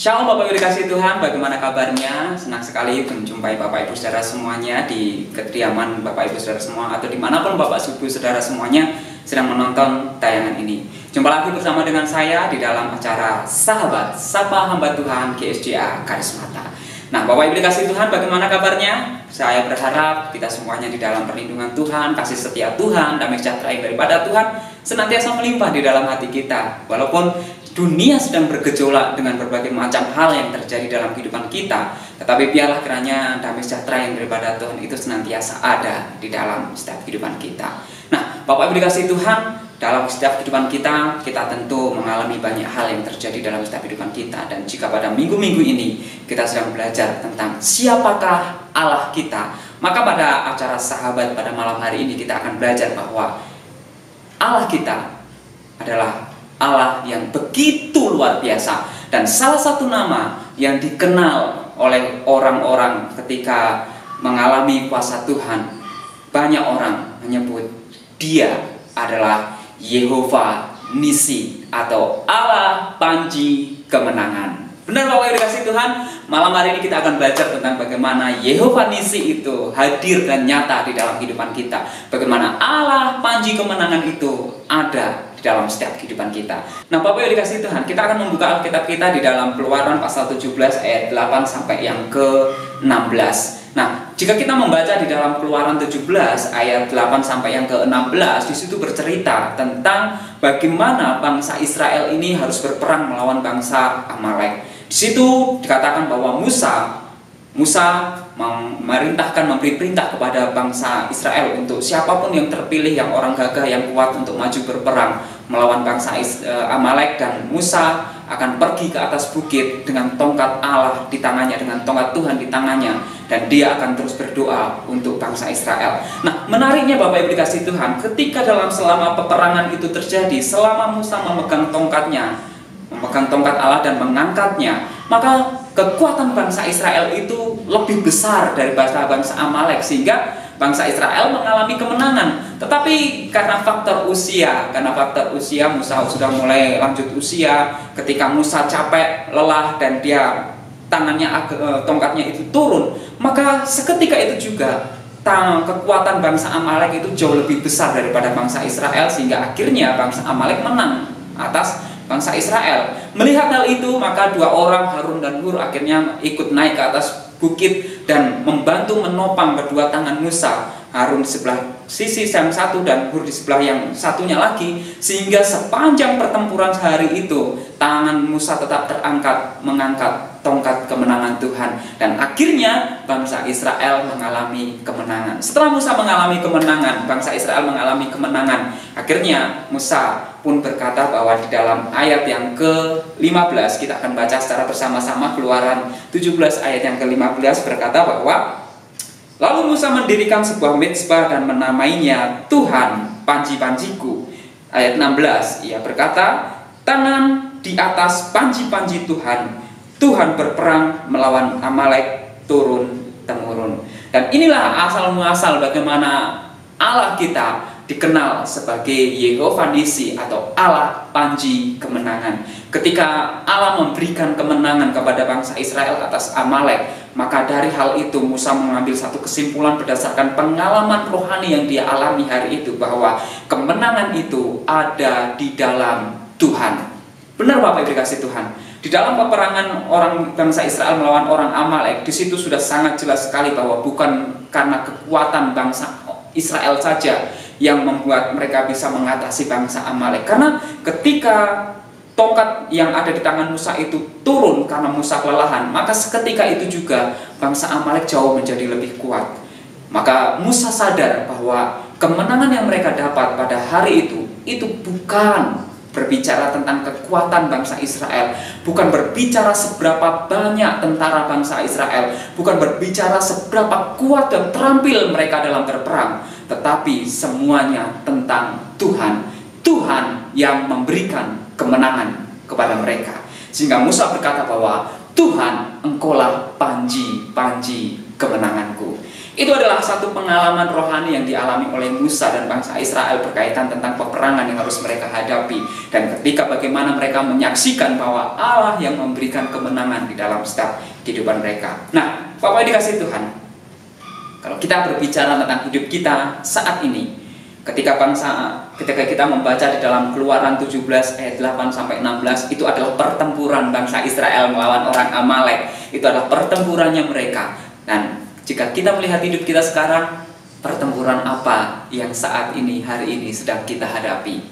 Shalom Bapak Ibu dikasihi Tuhan, bagaimana kabarnya? Senang sekali menjumpai Bapak Ibu Saudara semuanya di kediaman Bapak Ibu Saudara semua, atau dimanapun Bapak Ibu Saudara semuanya sedang menonton tayangan ini. Jumpa lagi bersama dengan saya di dalam acara Sahabat Sapa Hamba Tuhan GSJA Karismata. Nah, Bapak Ibu dikasihi Tuhan, bagaimana kabarnya? Saya berharap kita semuanya di dalam perlindungan Tuhan, kasih setia Tuhan, damai sejahtera yang daripada Tuhan senantiasa melimpah di dalam hati kita. Walaupun dunia sedang bergejolak dengan berbagai macam hal yang terjadi dalam kehidupan kita, tetapi biarlah kiranya damai sejahtera yang daripada Tuhan itu senantiasa ada di dalam setiap kehidupan kita. Nah, Bapak Ibu dikasihi Tuhan, dalam setiap kehidupan kita tentu mengalami banyak hal yang terjadi dalam setiap kehidupan kita. Dan jika pada minggu-minggu ini kita sedang belajar tentang siapakah Allah kita, maka pada acara Sahabat pada malam hari ini kita akan belajar bahwa Allah kita adalah Allah yang begitu luar biasa. Dan salah satu nama yang dikenal oleh orang-orang ketika mengalami kuasa Tuhan, banyak orang menyebut dia adalah Yehova Nisi atau Allah Panji Kemenangan. Benar Bapak Ibu dikasihi Tuhan, malam hari ini kita akan belajar tentang bagaimana Yehova Nisi itu hadir dan nyata di dalam kehidupan kita. Bagaimana Allah Panji Kemenangan itu ada di dalam setiap kehidupan kita. Nah, Bapak Ibu dikasihi Tuhan, kita akan membuka Alkitab kita di dalam Keluaran pasal 17 ayat 8 sampai yang ke-16. Nah, jika kita membaca di dalam Keluaran 17 ayat 8 sampai yang ke-16, di situ bercerita tentang bagaimana bangsa Israel ini harus berperang melawan bangsa Amalek. Di situ dikatakan bahwa Musa memerintahkan, memberi perintah kepada bangsa Israel untuk siapapun yang terpilih, yang orang gagah, yang kuat untuk maju berperang melawan bangsa Amalek, dan Musa akan pergi ke atas bukit dengan tongkat Allah di tangannya, dengan tongkat Tuhan di tangannya, dan dia akan terus berdoa untuk bangsa Israel. Nah, menariknya Bapak Ibu dikasihi Tuhan, ketika selama peperangan itu terjadi, selama Musa memegang tongkatnya, memegang tongkat Allah dan mengangkatnya, maka kekuatan bangsa Israel itu lebih besar dari bangsa Amalek, sehingga bangsa Israel mengalami kemenangan. Tetapi karena faktor usia Musa sudah mulai lanjut usia. Ketika Musa capek, lelah, dan dia tongkatnya itu turun, maka seketika itu juga kekuatan bangsa Amalek itu jauh lebih besar daripada bangsa Israel, sehingga akhirnya bangsa Amalek menang atas bangsa Israel. Melihat hal itu, maka dua orang, Harun dan Hur, akhirnya ikut naik ke atas bukit dan membantu menopang kedua tangan Musa. Harun di sebelah sisi yang satu dan Hur di sebelah yang satunya lagi, sehingga sepanjang pertempuran sehari itu tangan Musa tetap terangkat mengangkat tongkat kemenangan Tuhan, dan akhirnya bangsa Israel mengalami kemenangan. Setelah Musa mengalami kemenangan, bangsa Israel mengalami kemenangan, akhirnya Musa pun berkata bahwa di dalam ayat yang ke-15, kita akan baca secara bersama-sama Keluaran 17 ayat yang ke-15, berkata bahwa lalu Musa mendirikan sebuah mezbah dan menamainya Tuhan Panji-panjiku. Ayat 16, ia berkata, tangan di atas panji-panji Tuhan, Tuhan berperang melawan Amalek turun-temurun. Dan inilah asal-muasal bagaimana Allah kita dikenal sebagai Yehova Nisi atau Allah Panji Kemenangan. Ketika Allah memberikan kemenangan kepada bangsa Israel atas Amalek, maka dari hal itu Musa mengambil satu kesimpulan berdasarkan pengalaman rohani yang dia alami hari itu, bahwa kemenangan itu ada di dalam Tuhan. Benar Bapak Ibu dikasihi Tuhan. Di dalam peperangan orang bangsa Israel melawan orang Amalek, di situ sudah sangat jelas sekali bahwa bukan karena kekuatan bangsa Israel saja yang membuat mereka bisa mengatasi bangsa Amalek. Karena ketika tongkat yang ada di tangan Musa itu turun karena Musa kelelahan, maka seketika itu juga bangsa Amalek jauh menjadi lebih kuat. Maka Musa sadar bahwa kemenangan yang mereka dapat pada hari itu bukan berbicara tentang kekuatan bangsa Israel, bukan berbicara seberapa banyak tentara bangsa Israel, bukan berbicara seberapa kuat dan terampil mereka dalam berperang, tetapi semuanya tentang Tuhan. Tuhan yang memberikan kemenangan kepada mereka. Sehingga Musa berkata bahwa Tuhan, Engkaulah panji-panji kemenanganku. Itu adalah satu pengalaman rohani yang dialami oleh Musa dan bangsa Israel berkaitan tentang peperangan yang harus mereka hadapi. Dan ketika bagaimana mereka menyaksikan bahwa Allah yang memberikan kemenangan di dalam setiap kehidupan mereka. Nah, Bapak dikasih Tuhan, kalau kita berbicara tentang hidup kita saat ini, ketika kita membaca di dalam Keluaran 17 ayat 8 sampai 16, itu adalah pertempuran bangsa Israel melawan orang Amalek. Itu adalah pertempurannya mereka. Dan jika kita melihat hidup kita sekarang, pertempuran apa yang saat ini, hari ini sedang kita hadapi?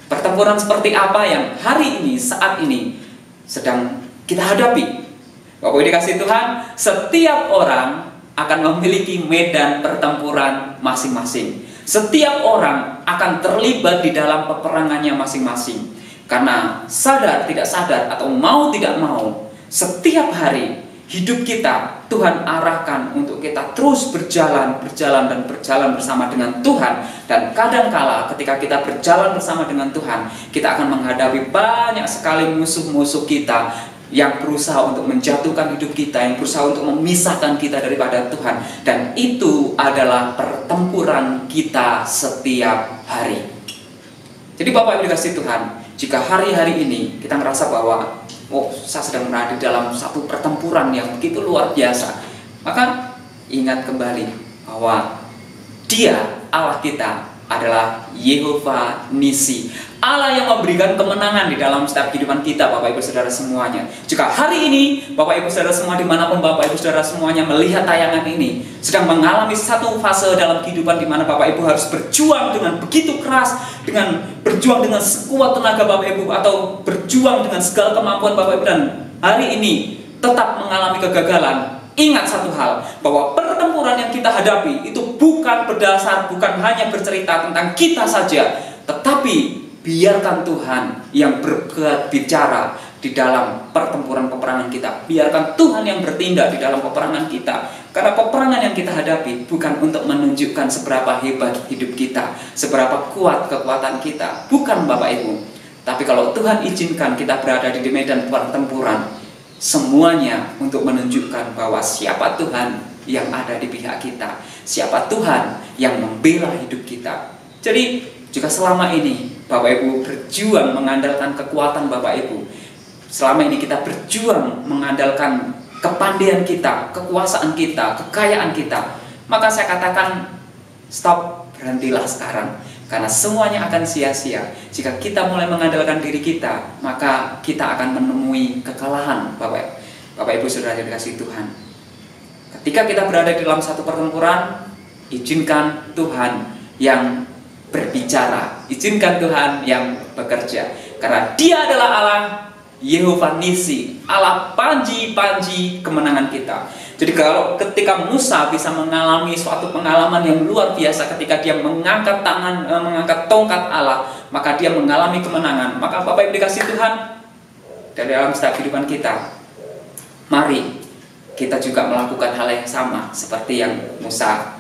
Pertempuran seperti apa yang hari ini, saat ini sedang kita hadapi? Bapak Ibu dikasih Tuhan, setiap orang akan memiliki medan pertempuran masing-masing. Setiap orang akan terlibat di dalam peperangannya masing-masing. Karena sadar tidak sadar atau mau tidak mau, setiap hari hidup kita Tuhan arahkan untuk kita terus berjalan bersama dengan Tuhan. Dan kadangkala ketika kita berjalan bersama dengan Tuhan, kita akan menghadapi banyak sekali musuh-musuh kita yang berusaha untuk menjatuhkan hidup kita, yang berusaha untuk memisahkan kita daripada Tuhan. Dan itu adalah pertempuran kita setiap hari. Jadi Bapak Ibu dikasih Tuhan, jika hari-hari ini kita merasa bahwa saya sedang berada di dalam satu pertempuran yang begitu luar biasa, maka ingat kembali bahwa Dia, Allah kita, adalah Yehova Nisi, Allah yang memberikan kemenangan di dalam setiap kehidupan kita, Bapak Ibu Saudara semuanya. Jika hari ini Bapak Ibu Saudara semua, dimanapun Bapak Ibu Saudara semuanya melihat tayangan ini, sedang mengalami satu fase dalam kehidupan di mana Bapak Ibu harus berjuang dengan begitu keras, berjuang dengan sekuat tenaga Bapak Ibu, atau berjuang dengan segala kemampuan Bapak Ibu, dan hari ini tetap mengalami kegagalan, ingat satu hal, bahwa pertempuran yang kita hadapi itu bukan hanya bercerita tentang kita saja, tetapi biarkan Tuhan yang berbicara di dalam pertempuran peperangan kita. Biarkan Tuhan yang bertindak di dalam peperangan kita. Karena peperangan yang kita hadapi bukan untuk menunjukkan seberapa hebat hidup kita, seberapa kuat kekuatan kita. Bukan Bapak Ibu. Tapi kalau Tuhan izinkan kita berada di medan pertempuran, semuanya untuk menunjukkan bahwa siapa Tuhan yang ada di pihak kita, siapa Tuhan yang membela hidup kita. Jadi jika selama ini Bapak Ibu berjuang mengandalkan kekuatan Bapak Ibu, selama ini kita berjuang mengandalkan kepandaian kita, kekuasaan kita, kekayaan kita, maka saya katakan stop, berhentilah sekarang. Karena semuanya akan sia-sia. Jika kita mulai mengandalkan diri kita, maka kita akan menemui kekalahan, Bapak Ibu Saudara yang dikasihi Tuhan. Ketika kita berada di dalam satu pertempuran, izinkan Tuhan yang berbicara, izinkan Tuhan yang bekerja. Karena Dia adalah Allah Yehova Nisi, Allah panji kemenangan kita. Jadi kalau ketika Musa bisa mengalami suatu pengalaman yang luar biasa ketika dia mengangkat tongkat Allah, maka dia mengalami kemenangan. Maka Bapak Ibu dikasih Tuhan, dari dalam setiap kehidupan kita, mari kita juga melakukan hal yang sama seperti yang Musa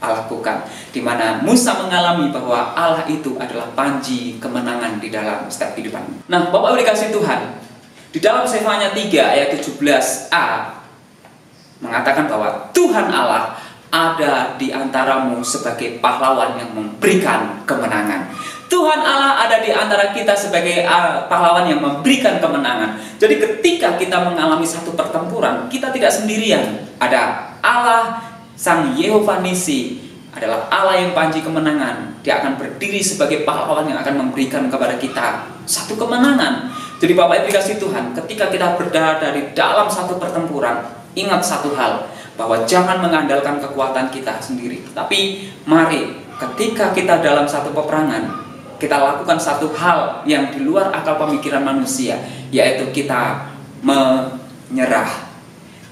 lakukan, di mana Musa mengalami bahwa Allah itu adalah panji kemenangan di dalam setiap kehidupan. Nah, Bapak Ibu dikasih Tuhan, di dalam Sefanya 3 ayat 17a mengatakan bahwa Tuhan Allah ada di antaramu sebagai pahlawan yang memberikan kemenangan. Tuhan Allah ada di antara kita sebagai pahlawan yang memberikan kemenangan. Jadi ketika kita mengalami satu pertempuran, kita tidak sendirian. Ada Allah Sang Yehova Nisi, adalah Allah yang panji kemenangan. Dia akan berdiri sebagai pahlawan yang akan memberikan kepada kita satu kemenangan. Jadi Bapak Ibu dikasih Tuhan, ketika kita berada di dalam satu pertempuran, ingat satu hal, bahwa jangan mengandalkan kekuatan kita sendiri. Tapi mari ketika kita dalam satu peperangan, kita lakukan satu hal yang di luar akal pemikiran manusia, yaitu kita menyerah.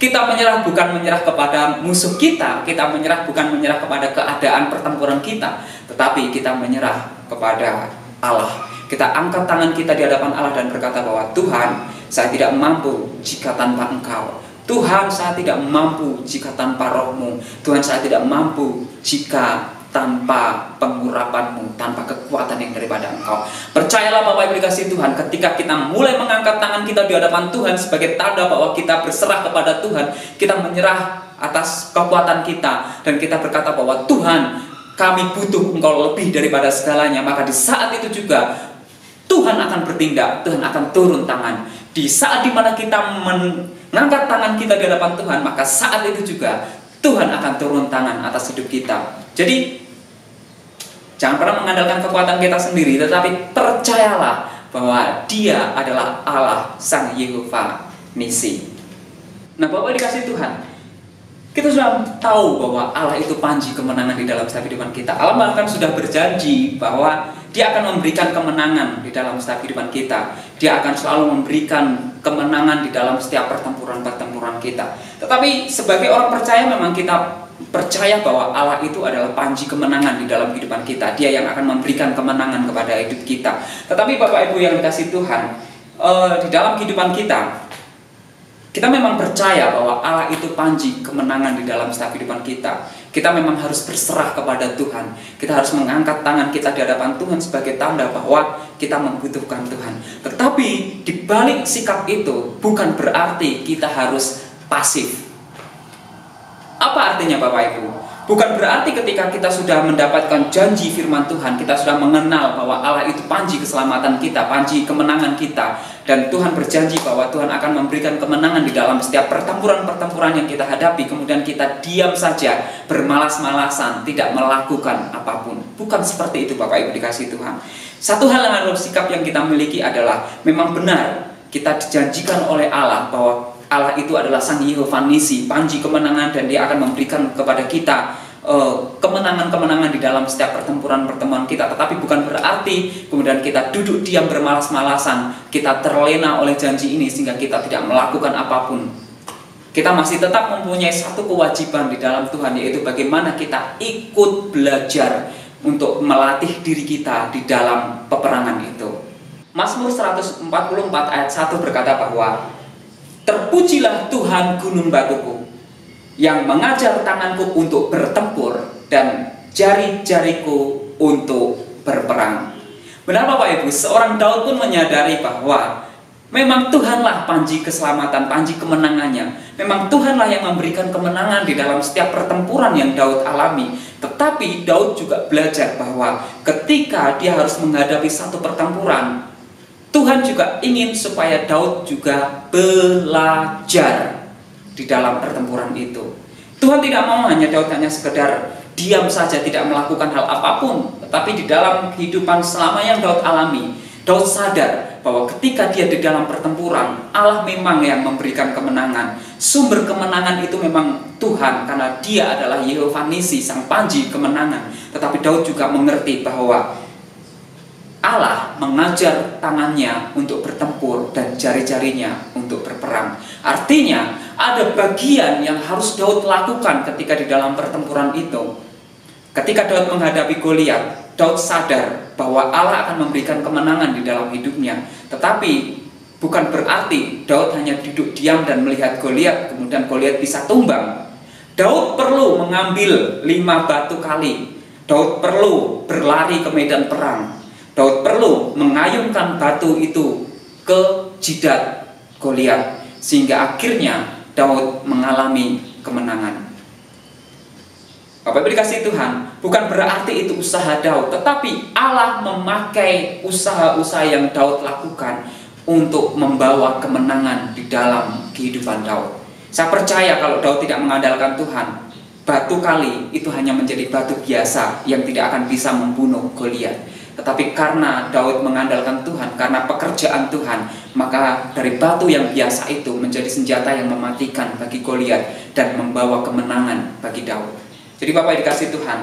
Kita menyerah bukan menyerah kepada musuh kita menyerah bukan menyerah kepada keadaan pertempuran kita, tetapi kita menyerah kepada Allah. Kita angkat tangan kita di hadapan Allah dan berkata bahwa Tuhan, saya tidak mampu jika tanpa Engkau. Tuhan, saya tidak mampu jika tanpa Roh-Mu. Tuhan, saya tidak mampu jika tanpa pengurapan-Mu, tanpa kekuatan yang daripada Engkau. Percayalah Bapak Ibu dikasih Tuhan, ketika kita mulai mengangkat tangan kita di hadapan Tuhan sebagai tanda bahwa kita berserah kepada Tuhan, kita menyerah atas kekuatan kita, dan kita berkata bahwa Tuhan, kami butuh Engkau lebih daripada segalanya, maka di saat itu juga Tuhan akan bertindak, Tuhan akan turun tangan. Di saat dimana kita mengangkat tangan kita di hadapan Tuhan, maka saat itu juga Tuhan akan turun tangan atas hidup kita. Jadi jangan pernah mengandalkan kekuatan kita sendiri, tetapi percayalah bahwa Dia adalah Allah Sang Yehova Nisi. Nah, Bapak dikasih Tuhan, kita sudah tahu bahwa Allah itu panji kemenangan di dalam setiap kehidupan kita. Allah bahkan sudah berjanji bahwa Dia akan memberikan kemenangan di dalam setiap kehidupan kita. Dia akan selalu memberikan kemenangan di dalam setiap pertempuran-pertempuran kita. Tetapi sebagai orang percaya, memang kita percaya bahwa Allah itu adalah panji kemenangan di dalam kehidupan kita. Dia yang akan memberikan kemenangan kepada hidup kita. Tetapi Bapak Ibu yang dikasih Tuhan, di dalam kehidupan kita memang percaya bahwa Allah itu panji kemenangan di dalam setiap kehidupan kita. Kita memang harus berserah kepada Tuhan. Kita harus mengangkat tangan kita di hadapan Tuhan sebagai tanda bahwa kita membutuhkan Tuhan. Tetapi di balik sikap itu bukan berarti kita harus pasif. Apa artinya Bapak Ibu? Bukan berarti ketika kita sudah mendapatkan janji firman Tuhan, kita sudah mengenal bahwa Allah itu panji keselamatan kita, panji kemenangan kita, dan Tuhan berjanji bahwa Tuhan akan memberikan kemenangan di dalam setiap pertempuran-pertempuran yang kita hadapi, kemudian kita diam saja, bermalas-malasan, tidak melakukan apapun. Bukan seperti itu Bapak Ibu dikasih Tuhan. Satu hal yang harus sikap yang kita miliki adalah memang benar kita dijanjikan oleh Allah bahwa Allah itu adalah Sang Yehova Nisi, panji kemenangan, dan Dia akan memberikan kepada kita kemenangan-kemenangan di dalam setiap pertempuran-pertemuan kita. Tetapi bukan berarti kemudian kita duduk diam bermalas-malasan, kita terlena oleh janji ini sehingga kita tidak melakukan apapun. Kita masih tetap mempunyai satu kewajiban di dalam Tuhan, yaitu bagaimana kita ikut belajar untuk melatih diri kita di dalam peperangan itu. Mazmur 144 ayat 1 berkata bahwa terpujilah Tuhan gunung batuku, yang mengajar tanganku untuk bertempur dan jari-jariku untuk berperang. Benar Bapak Ibu, seorang Daud pun menyadari bahwa memang Tuhanlah panji keselamatan, panji kemenangannya. Memang Tuhanlah yang memberikan kemenangan di dalam setiap pertempuran yang Daud alami. Tetapi Daud juga belajar bahwa ketika dia harus menghadapi satu pertempuran, Tuhan juga ingin supaya Daud juga belajar di dalam pertempuran itu. Tuhan tidak mau Daud hanya sekedar diam saja, tidak melakukan hal apapun. Tetapi di dalam kehidupan selama yang Daud alami, Daud sadar bahwa ketika dia di dalam pertempuran, Allah memang yang memberikan kemenangan. Sumber kemenangan itu memang Tuhan, karena Dia adalah Yehova Nisi, Sang Panji kemenangan. Tetapi Daud juga mengerti bahwa Allah mengajar tangannya untuk bertempur dan jari-jarinya untuk berperang. Artinya ada bagian yang harus Daud lakukan ketika di dalam pertempuran itu. Ketika Daud menghadapi Goliat, Daud sadar bahwa Allah akan memberikan kemenangan di dalam hidupnya. Tetapi bukan berarti Daud hanya duduk diam dan melihat Goliat, kemudian Goliat bisa tumbang. Daud perlu mengambil 5 batu kali. Daud perlu berlari ke medan perang. Daud perlu mengayunkan batu itu ke jidat Goliat, sehingga akhirnya Daud mengalami kemenangan. Bapak Ibu dikasih Tuhan, bukan berarti itu usaha Daud, tetapi Allah memakai usaha-usaha yang Daud lakukan untuk membawa kemenangan di dalam kehidupan Daud. Saya percaya kalau Daud tidak mengandalkan Tuhan, batu kali itu hanya menjadi batu biasa yang tidak akan bisa membunuh Goliat. Tetapi karena Daud mengandalkan Tuhan, karena pekerjaan Tuhan, maka dari batu yang biasa itu menjadi senjata yang mematikan bagi Goliat dan membawa kemenangan bagi Daud. Jadi Bapak dikasih Tuhan,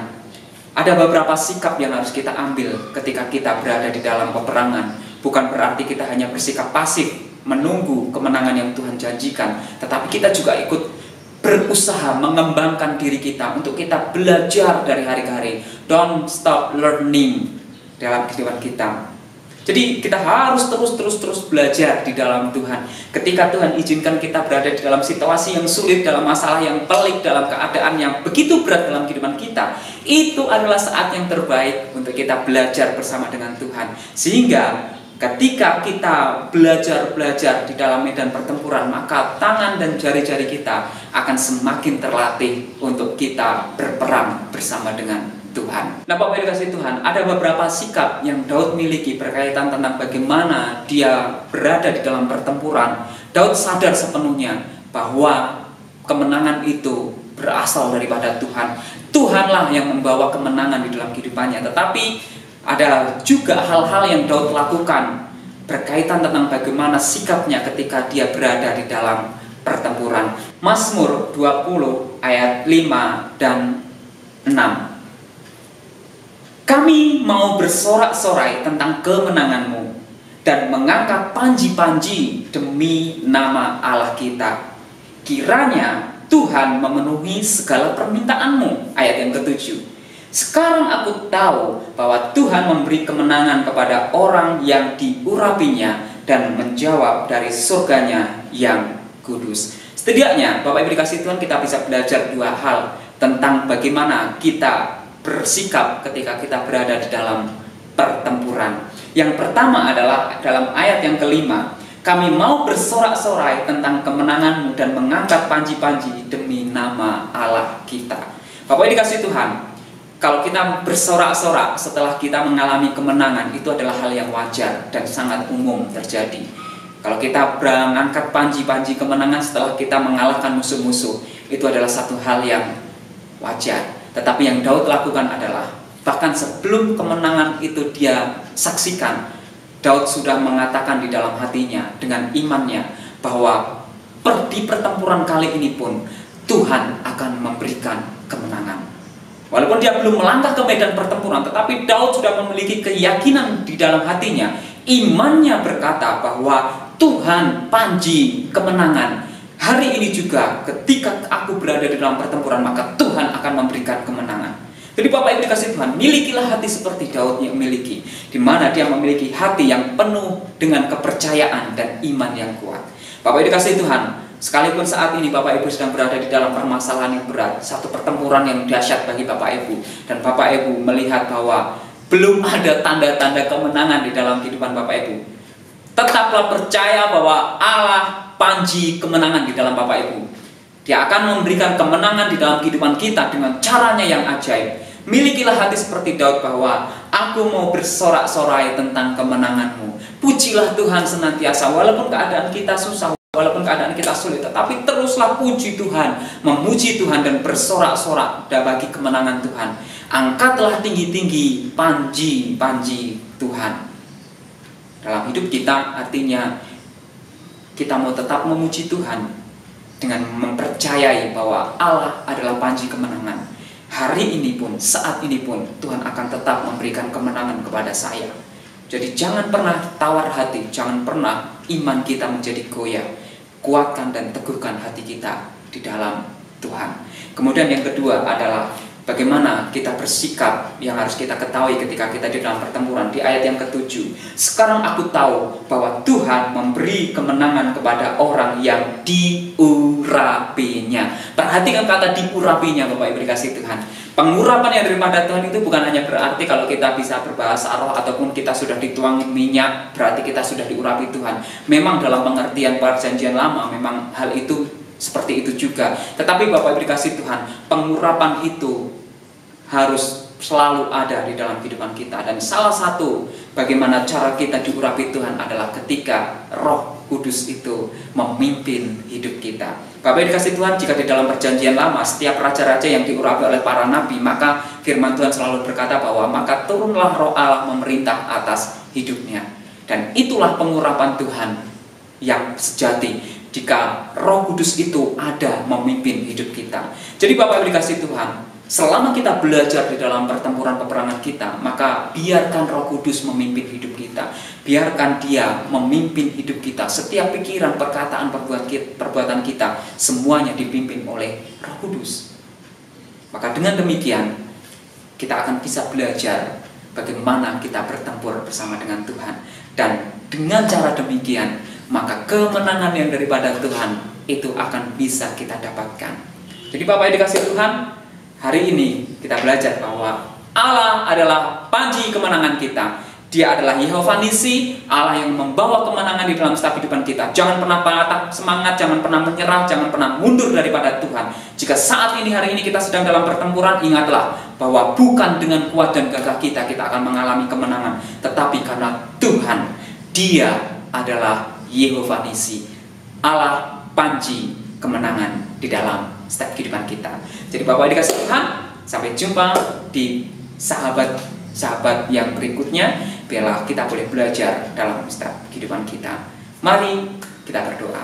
ada beberapa sikap yang harus kita ambil ketika kita berada di dalam peperangan. Bukan berarti kita hanya bersikap pasif menunggu kemenangan yang Tuhan janjikan, tetapi kita juga ikut berusaha mengembangkan diri kita untuk kita belajar dari hari ke hari. Don't stop learning dalam kehidupan kita. Jadi kita harus terus belajar di dalam Tuhan. Ketika Tuhan izinkan kita berada di dalam situasi yang sulit, dalam masalah yang pelik, dalam keadaan yang begitu berat dalam kehidupan kita, itu adalah saat yang terbaik untuk kita belajar bersama dengan Tuhan. Sehingga ketika kita belajar di dalam medan pertempuran, maka tangan dan jari-jari kita akan semakin terlatih untuk kita berperang bersama dengan Tuhan. Nah, Bapak Ibu dikasihi Tuhan, ada beberapa sikap yang Daud miliki berkaitan tentang bagaimana dia berada di dalam pertempuran. Daud sadar sepenuhnya bahwa kemenangan itu berasal daripada Tuhan. Tuhanlah yang membawa kemenangan di dalam kehidupannya. Tetapi ada juga hal-hal yang Daud lakukan berkaitan tentang bagaimana sikapnya ketika dia berada di dalam pertempuran. Mazmur 20 ayat 5 dan 6. Kami mau bersorak-sorai tentang kemenangan-Mu dan mengangkat panji-panji demi nama Allah kita. Kiranya Tuhan memenuhi segala permintaan-Mu. Ayat yang ke-7. Sekarang aku tahu bahwa Tuhan memberi kemenangan kepada orang yang diurapinya dan menjawab dari surganya yang kudus. Setidaknya Bapak Ibu dikasihi Tuhan, kita bisa belajar dua hal tentang bagaimana kita bersikap ketika kita berada di dalam pertempuran. Yang pertama adalah dalam ayat yang kelima, kami mau bersorak-sorai tentang kemenangan-Mu dan mengangkat panji-panji demi nama Allah kita. Bapak Ibu dikasihi Tuhan, kalau kita bersorak-sorak setelah kita mengalami kemenangan, itu adalah hal yang wajar dan sangat umum terjadi. Kalau kita mengangkat panji-panji kemenangan setelah kita mengalahkan musuh-musuh, itu adalah satu hal yang wajar. Tetapi yang Daud lakukan adalah, bahkan sebelum kemenangan itu dia saksikan, Daud sudah mengatakan di dalam hatinya dengan imannya bahwa di pertempuran kali ini pun Tuhan akan memberikan kemenangan. Walaupun dia belum melangkah ke medan pertempuran, tetapi Daud sudah memiliki keyakinan di dalam hatinya. Imannya berkata bahwa Tuhan panji kemenangan. Hari ini juga ketika aku berada di dalam pertempuran, maka Tuhan akan memberikan kemenangan. Jadi Bapak Ibu dikasihi Tuhan, milikilah hati seperti Daud yang miliki, di mana dia memiliki hati yang penuh dengan kepercayaan dan iman yang kuat. Bapak Ibu dikasihi Tuhan, sekalipun saat ini Bapak Ibu sedang berada di dalam permasalahan yang berat, satu pertempuran yang dahsyat bagi Bapak Ibu, dan Bapak Ibu melihat bahwa belum ada tanda-tanda kemenangan di dalam kehidupan Bapak Ibu, tetaplah percaya bahwa Allah panji kemenangan di dalam Bapak Ibu. Dia akan memberikan kemenangan di dalam kehidupan kita dengan caranya yang ajaib. Milikilah hati seperti Daud bahwa aku mau bersorak-sorai tentang kemenangan-Mu. Pujilah Tuhan senantiasa walaupun keadaan kita susah, walaupun keadaan kita sulit, tetapi teruslah puji Tuhan, memuji Tuhan dan bersorak-sorak bagi kemenangan Tuhan. Angkatlah tinggi-tinggi panji-panji Tuhan. Dalam hidup kita artinya kita mau tetap memuji Tuhan dengan mempercayai bahwa Allah adalah panji kemenangan. Hari ini pun, saat ini pun Tuhan akan tetap memberikan kemenangan kepada saya. Jadi jangan pernah tawar hati, jangan pernah iman kita menjadi goyah. Kuatkan dan teguhkan hati kita di dalam Tuhan. Kemudian yang kedua adalah bagaimana kita bersikap yang harus kita ketahui ketika kita di dalam pertempuran. Di ayat yang ke-7, sekarang aku tahu bahwa Tuhan memberi kemenangan kepada orang yang diurapinya. Perhatikan kata diurapinya Bapak Ibu dikasihi Tuhan. Pengurapan yang daripada Tuhan itu bukan hanya berarti kalau kita bisa berbahasa roh ataupun kita sudah dituangi minyak, berarti kita sudah diurapi Tuhan. Memang dalam pengertian perjanjian lama memang hal itu seperti itu juga. Tetapi Bapak Ibu dikasihi Tuhan, pengurapan itu harus selalu ada di dalam kehidupan kita. Dan salah satu bagaimana cara kita diurapi Tuhan adalah ketika Roh Kudus itu memimpin hidup kita. Bapak Ibu dikasihi Tuhan, jika di dalam perjanjian lama setiap raja-raja yang diurapi oleh para nabi, maka firman Tuhan selalu berkata bahwa maka turunlah Roh Allah memerintah atas hidupnya. Dan itulah pengurapan Tuhan yang sejati, jika Roh Kudus itu ada memimpin hidup kita. Jadi Bapak Ibu dikasihi Tuhan, selama kita belajar di dalam pertempuran peperangan kita, maka biarkan Roh Kudus memimpin hidup kita. Biarkan Dia memimpin hidup kita. Setiap pikiran, perkataan, perbuatan kita, semuanya dipimpin oleh Roh Kudus. Maka dengan demikian, kita akan bisa belajar bagaimana kita bertempur bersama dengan Tuhan. Dan dengan cara demikian, maka kemenangan yang daripada Tuhan itu akan bisa kita dapatkan. Jadi Bapak yang dikasihi Tuhan, hari ini kita belajar bahwa Allah adalah panji kemenangan kita. Dia adalah Yehova Nisi, Allah yang membawa kemenangan di dalam setiap kehidupan kita. Jangan pernah patah semangat, jangan pernah menyerah, jangan pernah mundur daripada Tuhan. Jika saat ini, hari ini kita sedang dalam pertempuran, ingatlah bahwa bukan dengan kuat dan gagah kita akan mengalami kemenangan, tetapi karena Tuhan, Dia adalah Yehova Nisi, Allah panji kemenangan di dalam setiap kehidupan kita. Jadi Bapak dikasih Tuhan, sampai jumpa di sahabat yang berikutnya. Biarlah kita boleh belajar dalam setiap kehidupan kita. Mari kita berdoa.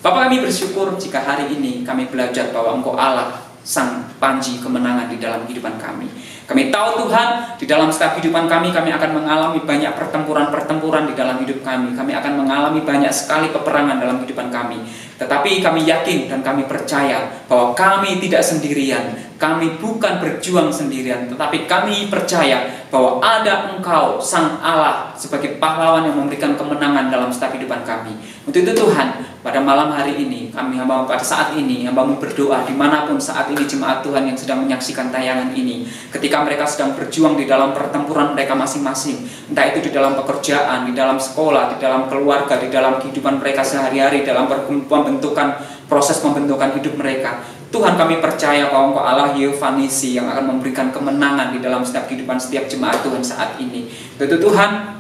Bapa, kami bersyukur jika hari ini kami belajar bahwa Engkau Allah Sang panji kemenangan di dalam kehidupan kami. Kami tahu Tuhan, di dalam setiap kehidupan kami akan mengalami banyak pertempuran-pertempuran di dalam hidup kami. Kami akan mengalami banyak sekali peperangan dalam kehidupan kami. Tetapi kami yakin dan kami percaya bahwa kami tidak sendirian. Kami bukan berjuang sendirian, tetapi kami percaya bahwa ada Engkau, Sang Allah, sebagai pahlawan yang memberikan kemenangan dalam setiap kehidupan kami. Untuk itu Tuhan, pada malam hari ini, pada saat ini, hamba-Mu berdoa dimanapun saat ini jemaat Tuhan yang sedang menyaksikan tayangan ini, ketika mereka sedang berjuang di dalam pertempuran mereka masing-masing, entah itu di dalam pekerjaan, di dalam sekolah, di dalam keluarga, di dalam kehidupan mereka sehari-hari, dalam proses pembentukan hidup mereka. Tuhan, kami percaya bahwa Engkau Allah Yehova Nisi yang akan memberikan kemenangan di dalam setiap kehidupan setiap jemaat Tuhan saat ini. Tentu Tuhan,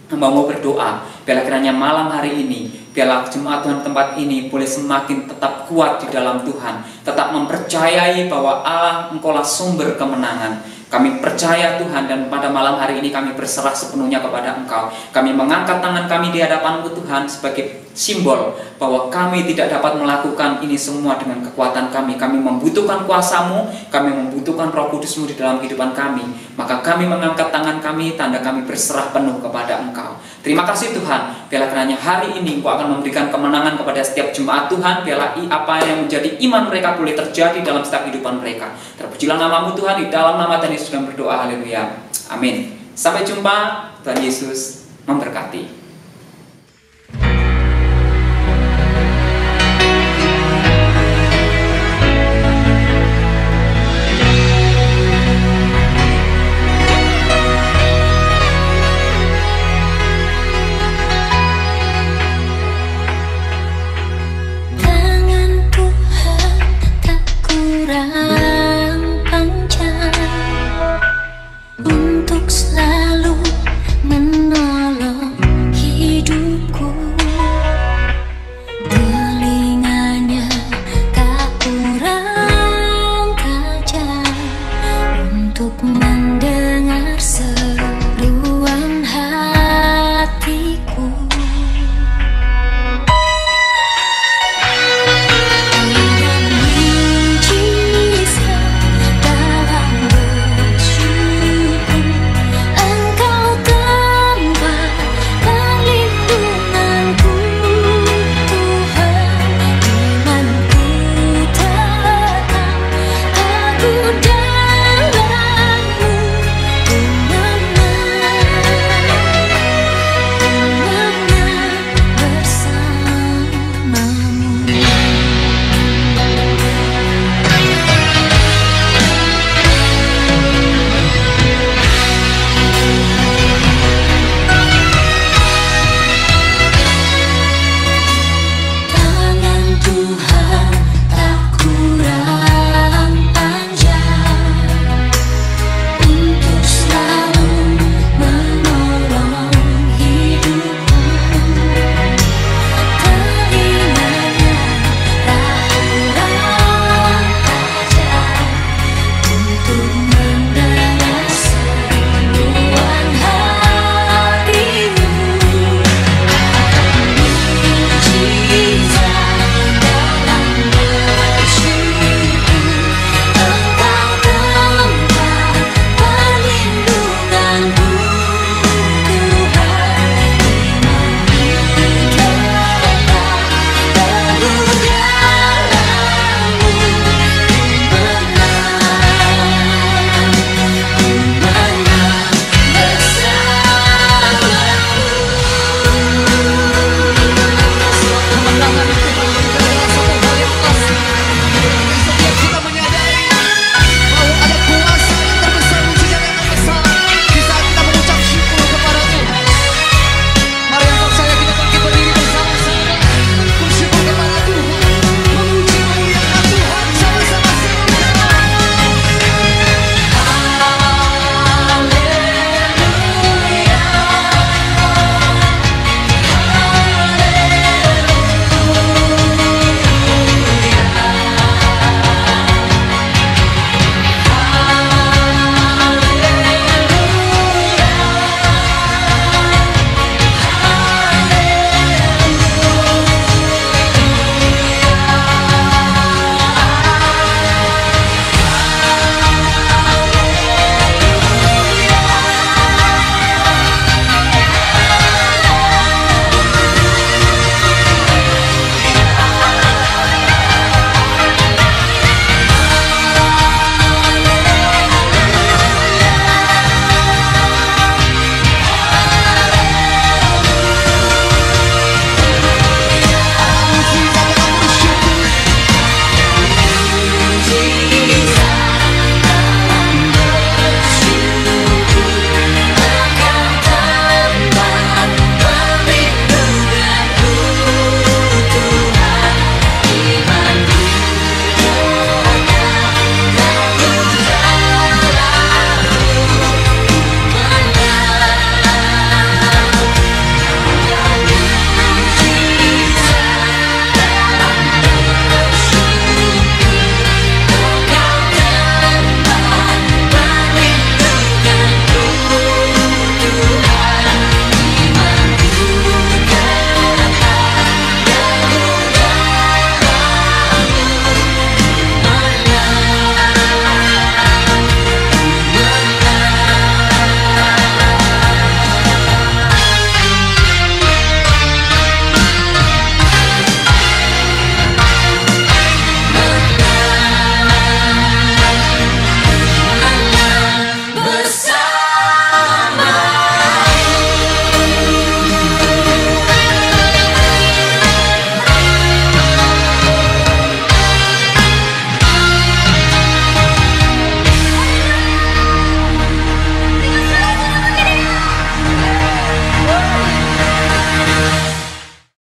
hamba-Mu berdoa, biarlah kiranya malam hari ini, biarlah jemaat Tuhan tempat ini boleh semakin tetap kuat di dalam Tuhan, tetap mempercayai bahwa Allah Engkau lah sumber kemenangan. Kami percaya Tuhan, dan pada malam hari ini kami berserah sepenuhnya kepada Engkau. Kami mengangkat tangan kami di hadapan-Mu Tuhan sebagai simbol bahwa kami tidak dapat melakukan ini semua dengan kekuatan kami. Kami membutuhkan kuasa-Mu, kami membutuhkan Roh Kudus-Mu di dalam kehidupan kami. Maka kami mengangkat tangan kami, tanda kami berserah penuh kepada Engkau. Terima kasih Tuhan, biarlah kiranya hari ini Engkau akan memberikan kemenangan kepada setiap jemaat Tuhan. Biarlah apa yang menjadi iman mereka boleh terjadi dalam setiap kehidupan mereka. Terpujilah nama-Mu Tuhan, di dalam nama Tuhan Yesus kami berdoa, haleluya, amin. Sampai jumpa, Tuhan Yesus memberkati.